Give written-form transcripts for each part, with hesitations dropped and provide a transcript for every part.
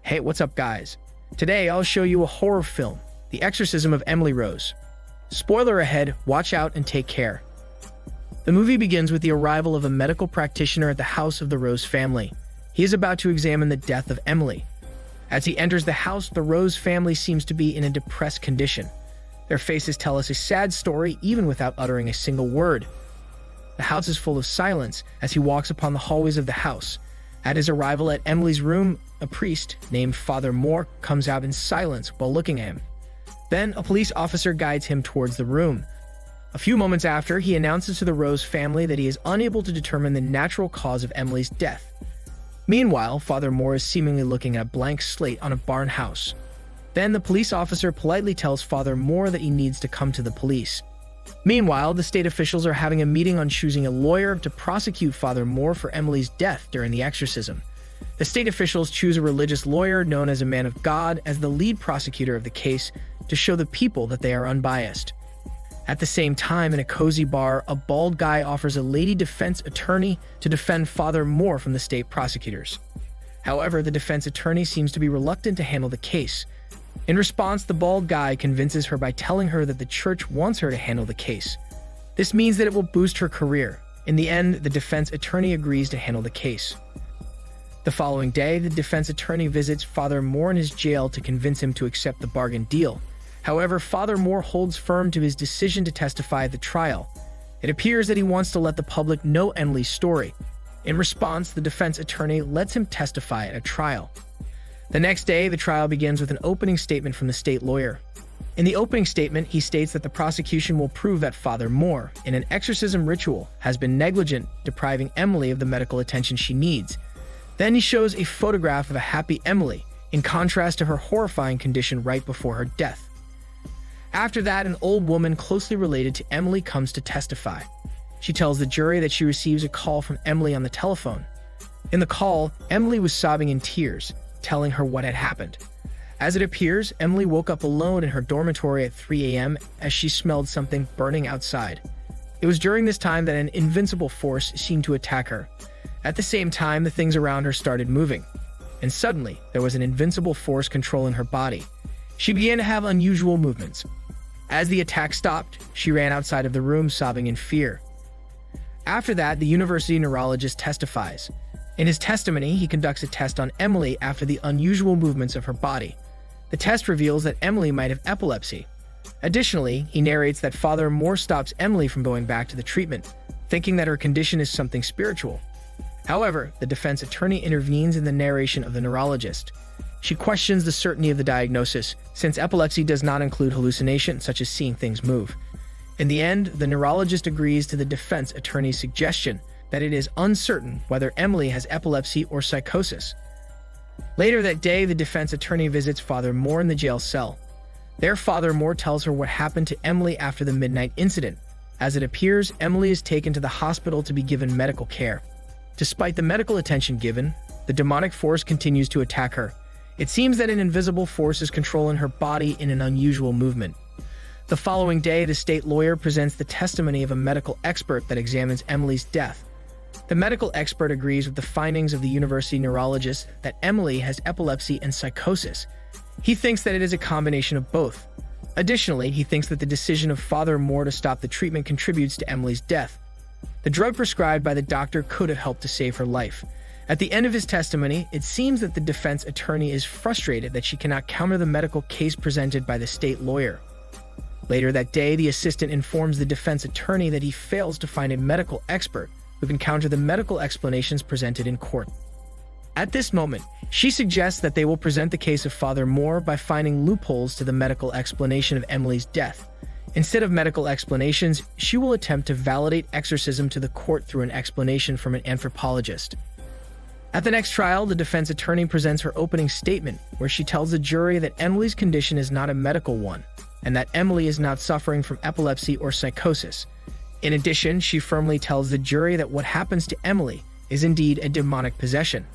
Hey, what's up guys? Today I'll show you a horror film, The Exorcism of Emily Rose. Spoiler ahead, watch out and take care. The movie begins with the arrival of a medical practitioner at the house of the Rose family. He is about to examine the death of Emily. As he enters the house, the Rose family seems to be in a depressed condition. Their faces tell us a sad story even without uttering a single word. The house is full of silence as he walks upon the hallways of the house. At his arrival at Emily's room, a priest named Father Moore comes out in silence while looking at him. Then a police officer guides him towards the room. A few moments after, he announces to the Rose family that he is unable to determine the natural cause of Emily's death. Meanwhile, Father Moore is seemingly looking at a blank slate on a barn house. Then the police officer politely tells Father Moore that he needs to come to the police. Meanwhile, the state officials are having a meeting on choosing a lawyer to prosecute Father Moore for Emily's death during the exorcism. The state officials choose a religious lawyer known as a man of God as the lead prosecutor of the case to show the people that they are unbiased. At the same time, in a cozy bar, a bald guy offers a lady defense attorney to defend Father Moore from the state prosecutors. However, the defense attorney seems to be reluctant to handle the case. In response, the bald guy convinces her by telling her that the church wants her to handle the case. This means that it will boost her career. In the end, the defense attorney agrees to handle the case. The following day, the defense attorney visits Father Moore in his jail to convince him to accept the bargain deal. However, Father Moore holds firm to his decision to testify at the trial. It appears that he wants to let the public know Emily's story. In response, the defense attorney lets him testify at a trial. The next day, the trial begins with an opening statement from the state lawyer. In the opening statement, he states that the prosecution will prove that Father Moore, in an exorcism ritual, has been negligent, depriving Emily of the medical attention she needs. Then he shows a photograph of a happy Emily, in contrast to her horrifying condition right before her death. After that, an old woman closely related to Emily comes to testify. She tells the jury that she receives a call from Emily on the telephone. In the call, Emily was sobbing in tears, telling her what had happened. As it appears, Emily woke up alone in her dormitory at 3 a.m. as she smelled something burning outside. It was during this time that an invincible force seemed to attack her. At the same time, the things around her started moving, and suddenly there was an invincible force controlling her body. She began to have unusual movements. As the attack stopped, she ran outside of the room sobbing in fear. After that, the university neurologist testifies. In his testimony, he conducts a test on Emily after the unusual movements of her body. The test reveals that Emily might have epilepsy. Additionally, he narrates that Father Moore stops Emily from going back to the treatment, thinking that her condition is something spiritual. However, the defense attorney intervenes in the narration of the neurologist. She questions the certainty of the diagnosis, since epilepsy does not include hallucination, such as seeing things move. In the end, the neurologist agrees to the defense attorney's suggestion that it is uncertain whether Emily has epilepsy or psychosis. Later that day, the defense attorney visits Father Moore in the jail cell. There, Father Moore tells her what happened to Emily after the midnight incident. As it appears, Emily is taken to the hospital to be given medical care. Despite the medical attention given, the demonic force continues to attack her. It seems that an invisible force is controlling her body in an unusual movement. The following day, the state lawyer presents the testimony of a medical expert that examines Emily's death. The medical expert agrees with the findings of the university neurologist that Emily has epilepsy and psychosis. He thinks that it is a combination of both. Additionally, he thinks that the decision of Father Moore to stop the treatment contributes to Emily's death. The drug prescribed by the doctor could have helped to save her life. At the end of his testimony, it seems that the defense attorney is frustrated that she cannot counter the medical case presented by the state lawyer. Later that day, the assistant informs the defense attorney that he fails to find a medical expert who can counter the medical explanations presented in court. At this moment, she suggests that they will present the case of Father Moore by finding loopholes to the medical explanation of Emily's death. Instead of medical explanations, she will attempt to validate exorcism to the court through an explanation from an anthropologist. At the next trial, the defense attorney presents her opening statement, where she tells the jury that Emily's condition is not a medical one, and that Emily is not suffering from epilepsy or psychosis. In addition, she firmly tells the jury that what happens to Emily is indeed a demonic possession.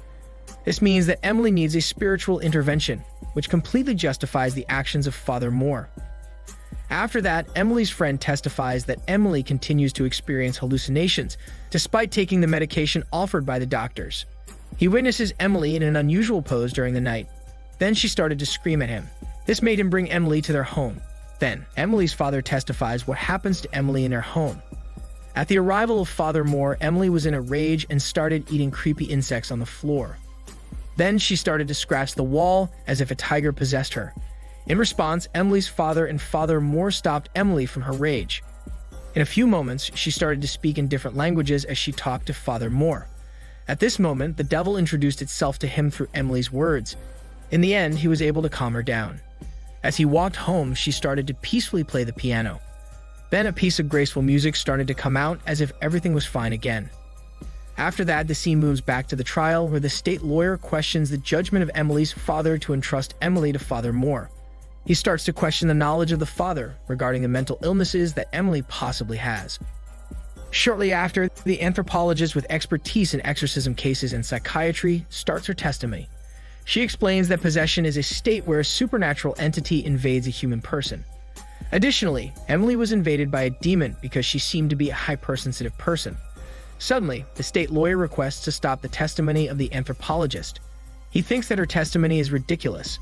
This means that Emily needs a spiritual intervention, which completely justifies the actions of Father Moore. After that, Emily's friend testifies that Emily continues to experience hallucinations, despite taking the medication offered by the doctors. He witnesses Emily in an unusual pose during the night. Then she started to scream at him. This made him bring Emily to their home. Then, Emily's father testifies what happens to Emily in their home. At the arrival of Father Moore, Emily was in a rage and started eating creepy insects on the floor. Then she started to scratch the wall as if a tiger possessed her. In response, Emily's father and Father Moore stopped Emily from her rage. In a few moments, she started to speak in different languages as she talked to Father Moore. At this moment, the devil introduced itself to him through Emily's words. In the end, he was able to calm her down. As he walked home, she started to peacefully play the piano. Then a piece of graceful music started to come out as if everything was fine again. After that, the scene moves back to the trial where the state lawyer questions the judgment of Emily's father to entrust Emily to Father Moore. He starts to question the knowledge of the father regarding the mental illnesses that Emily possibly has. Shortly after, the anthropologist with expertise in exorcism cases and psychiatry starts her testimony. She explains that possession is a state where a supernatural entity invades a human person. Additionally, Emily was invaded by a demon because she seemed to be a hypersensitive person. Suddenly, the state lawyer requests to stop the testimony of the anthropologist. He thinks that her testimony is ridiculous.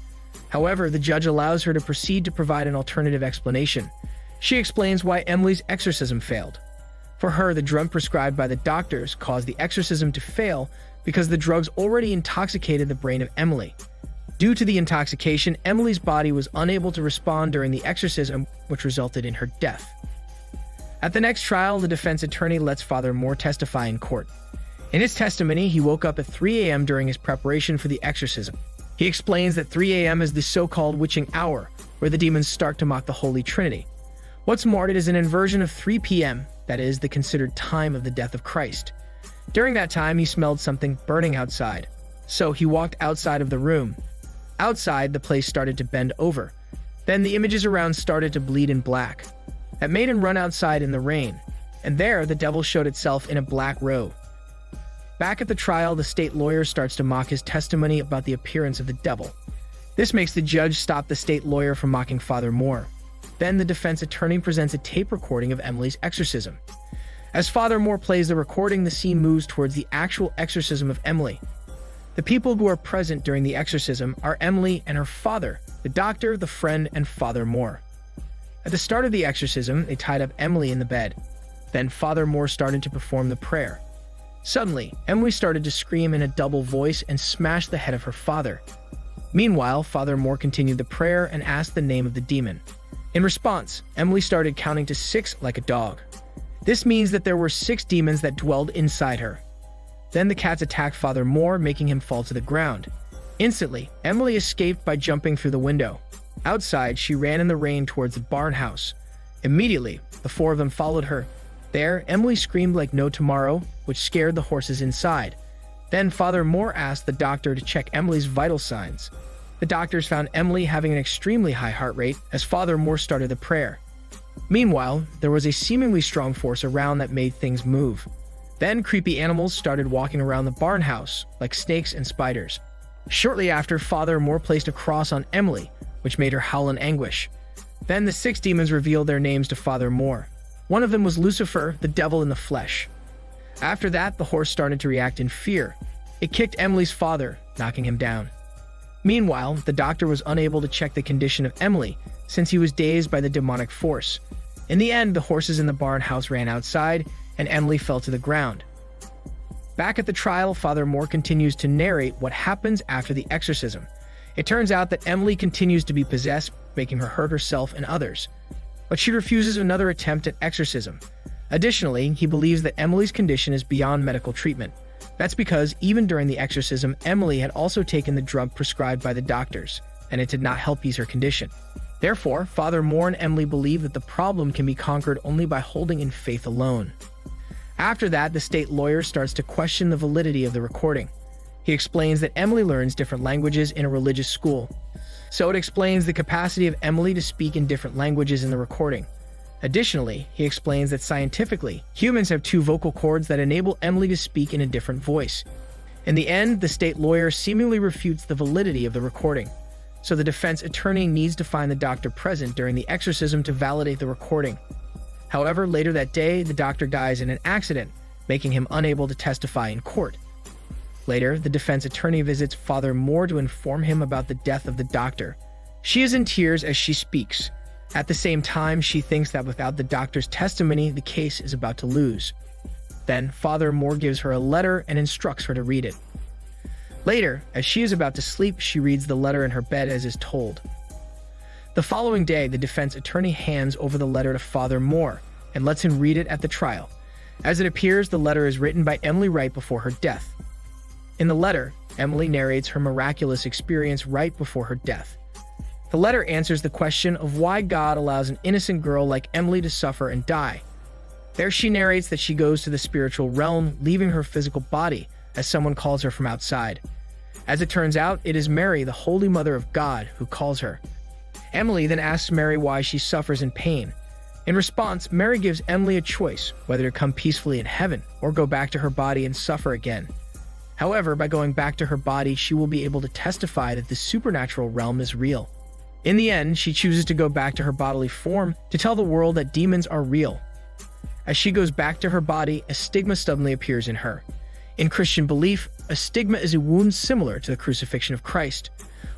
However, the judge allows her to proceed to provide an alternative explanation. She explains why Emily's exorcism failed. For her, the drug prescribed by the doctors caused the exorcism to fail because the drugs already intoxicated the brain of Emily. Due to the intoxication, Emily's body was unable to respond during the exorcism, which resulted in her death. At the next trial, the defense attorney lets Father Moore testify in court. In his testimony, he woke up at 3 a.m. during his preparation for the exorcism. He explains that 3 a.m. is the so-called witching hour, where the demons start to mock the Holy Trinity. What's more, it is an inversion of 3 p.m., that is, the considered time of the death of Christ. During that time, he smelled something burning outside. So he walked outside of the room. Outside, the place started to bend over. Then the images around started to bleed in black. That made him run outside in the rain. And there, the devil showed itself in a black robe. Back at the trial, the state lawyer starts to mock his testimony about the appearance of the devil. This makes the judge stop the state lawyer from mocking Father Moore. Then the defense attorney presents a tape recording of Emily's exorcism. As Father Moore plays the recording, the scene moves towards the actual exorcism of Emily. The people who are present during the exorcism are Emily and her father, the doctor, the friend, and Father Moore. At the start of the exorcism, they tied up Emily in the bed. Then Father Moore started to perform the prayer. Suddenly, Emily started to scream in a double voice and smash the head of her father. Meanwhile, Father Moore continued the prayer and asked the name of the demon. In response, Emily started counting to 6 like a dog. This means that there were 6 demons that dwelled inside her. Then the cats attacked Father Moore, making him fall to the ground. Instantly, Emily escaped by jumping through the window. Outside, she ran in the rain towards the barn house. Immediately, the 4 of them followed her. There, Emily screamed like no tomorrow, which scared the horses inside. Then Father Moore asked the doctor to check Emily's vital signs. The doctors found Emily having an extremely high heart rate as Father Moore started the prayer. Meanwhile, there was a seemingly strong force around that made things move. Then creepy animals started walking around the barn house, like snakes and spiders. Shortly after, Father Moore placed a cross on Emily, which made her howl in anguish. Then the 6 demons revealed their names to Father Moore. One of them was Lucifer, the devil in the flesh. After that, the horse started to react in fear. It kicked Emily's father, knocking him down. Meanwhile, the doctor was unable to check the condition of Emily, since he was dazed by the demonic force. In the end, the horses in the barn house ran outside, and Emily fell to the ground. Back at the trial, Father Moore continues to narrate what happens after the exorcism. It turns out that Emily continues to be possessed, making her hurt herself and others. But she refuses another attempt at exorcism. Additionally, he believes that Emily's condition is beyond medical treatment. That's because even during the exorcism, Emily had also taken the drug prescribed by the doctors, and it did not help ease her condition. Therefore, Father Moore and Emily believe that the problem can be conquered only by holding in faith alone. After that, the state lawyer starts to question the validity of the recording. He explains that Emily learns different languages in a religious school. So it explains the capacity of Emily to speak in different languages in the recording. Additionally, he explains that scientifically, humans have 2 vocal cords that enable Emily to speak in a different voice. In the end, the state lawyer seemingly refutes the validity of the recording. So the defense attorney needs to find the doctor present during the exorcism to validate the recording. However, later that day, the doctor dies in an accident, making him unable to testify in court. Later, the defense attorney visits Father Moore to inform him about the death of the doctor. She is in tears as she speaks. At the same time, she thinks that without the doctor's testimony, the case is about to lose. Then, Father Moore gives her a letter and instructs her to read it. Later, as she is about to sleep, she reads the letter in her bed as is told. The following day, the defense attorney hands over the letter to Father Moore and lets him read it at the trial. As it appears, the letter is written by Emily right before her death. In the letter, Emily narrates her miraculous experience right before her death. The letter answers the question of why God allows an innocent girl like Emily to suffer and die. There she narrates that she goes to the spiritual realm, leaving her physical body, as someone calls her from outside. As it turns out, it is Mary, the Holy Mother of God, who calls her. Emily then asks Mary why she suffers in pain. In response, Mary gives Emily a choice, whether to come peacefully in heaven or go back to her body and suffer again. However, by going back to her body, she will be able to testify that the supernatural realm is real. In the end, she chooses to go back to her bodily form to tell the world that demons are real. As she goes back to her body, a stigma suddenly appears in her. In Christian belief, a stigma is a wound similar to the crucifixion of Christ.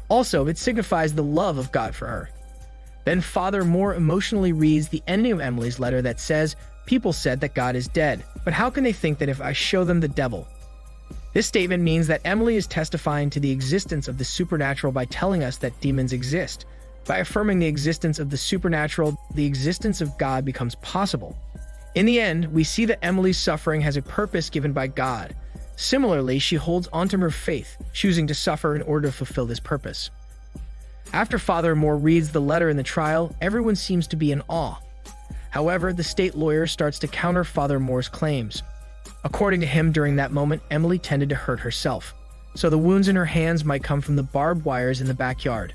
Also, it signifies the love of God for her. Then Father Moore emotionally reads the ending of Emily's letter that says, "People said that God is dead, but how can they think that if I show them the devil?" This statement means that Emily is testifying to the existence of the supernatural by telling us that demons exist. By affirming the existence of the supernatural, the existence of God becomes possible. In the end, we see that Emily's suffering has a purpose given by God. Similarly, she holds onto her faith, choosing to suffer in order to fulfill this purpose. After Father Moore reads the letter in the trial, everyone seems to be in awe. However, the state lawyer starts to counter Father Moore's claims. According to him, during that moment, Emily tended to hurt herself, so the wounds in her hands might come from the barbed wires in the backyard.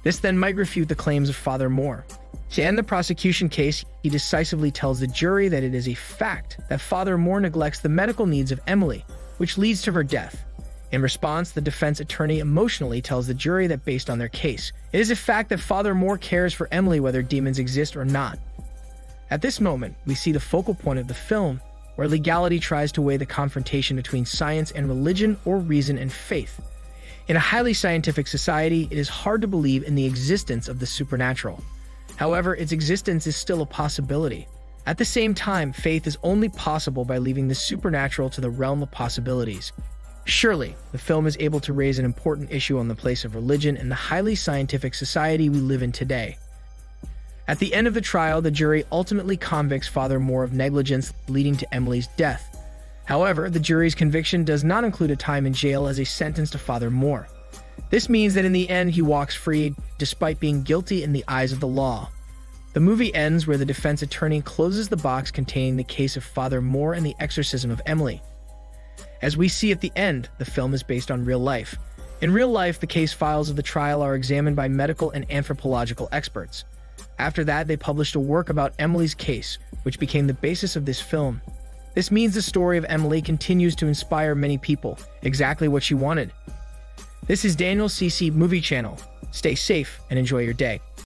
This then might refute the claims of Father Moore. To end the prosecution case, he decisively tells the jury that it is a fact that Father Moore neglects the medical needs of Emily, which leads to her death. In response, the defense attorney emotionally tells the jury that based on their case, it is a fact that Father Moore cares for Emily whether demons exist or not. At this moment, we see the focal point of the film, where legality tries to weigh the confrontation between science and religion or reason and faith. In a highly scientific society, it is hard to believe in the existence of the supernatural. However, its existence is still a possibility. At the same time, faith is only possible by leaving the supernatural to the realm of possibilities. Surely, the film is able to raise an important issue on the place of religion in the highly scientific society we live in today. At the end of the trial, the jury ultimately convicts Father Moore of negligence, leading to Emily's death. However, the jury's conviction does not include a time in jail as a sentence to Father Moore. This means that in the end, he walks free, despite being guilty in the eyes of the law. The movie ends where the defense attorney closes the box containing the case of Father Moore and the exorcism of Emily. As we see at the end, the film is based on real life. In real life, the case files of the trial are examined by medical and anthropological experts. After that, they published a work about Emily's case, which became the basis of this film. This means the story of Emily continues to inspire many people, exactly what she wanted. This is Daniel CC Movie Channel. Stay safe and enjoy your day.